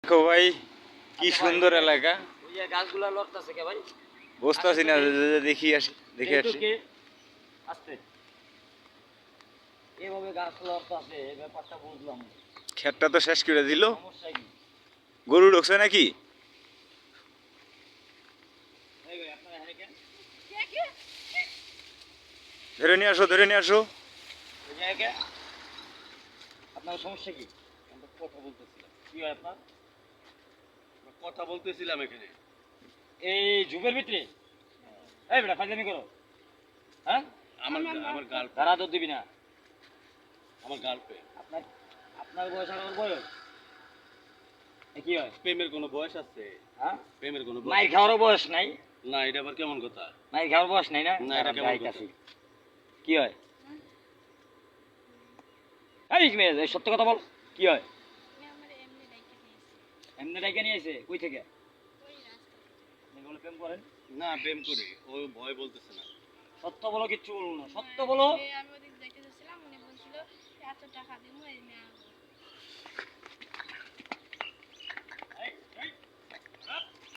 দেখো ভাই কি সুন্দর এলাকা। ওই যে গাছগুলা লড়তাছে কে ভাই? বসতে আছি না, দেখি আসি দেখে আসি। আস্তে এভাবে গাছ লড়তাছে, এই ব্যাপারটা বুঝলাম না। খেতটা তো শেষ করে দিল। সমস্যা কি? গরু ঢুকছে নাকি? এই ভাই আপনারা এখানে কেন? ধরে নিয়ে আসো, ধরে নিয়ে আসো। এই জায়গায় আপনার সমস্যা কি? আমরা কথা বলতেছিলাম কি হয় আপনার? কথা বলতেছিলাম এখানে। এই ঝুপের ভিতরে এই বেটা ফাজলামি করো। হ্যাঁ, আমার আমার গার্লফ্রেন্ড, তারা তো দিবি না। আমার গার্লফ্রেন্ড। আপনার আপনার বয়স আর ওর বয়স কি হয়? প্রেমের কোনো বয়স আছে? হ্যাঁ, প্রেমের কোনো বয়স? মাইর খাওয়ারও বয়স নাই। না, এটা আবার কেমন কথা? মাইর খাওয়ার বয়স নাই না? না, এটা কেমন কথা? কি হয়? এই মেয়ে, এই সত্য কথা বল, কি হয়? এমনি ডাইকা নিয়ে আইছে কই থেকে? আপনি বলে প্রেম করেন? না, প্রেম করি, ও ভয় বলতেছে না। সত্য বলো, কিচ্ছু বলবো না, সত্য বলো। আমি ওদিক যাইতে যাচ্ছিলাম, উনি বলছিল এত টাকা দিব এই নিয়ে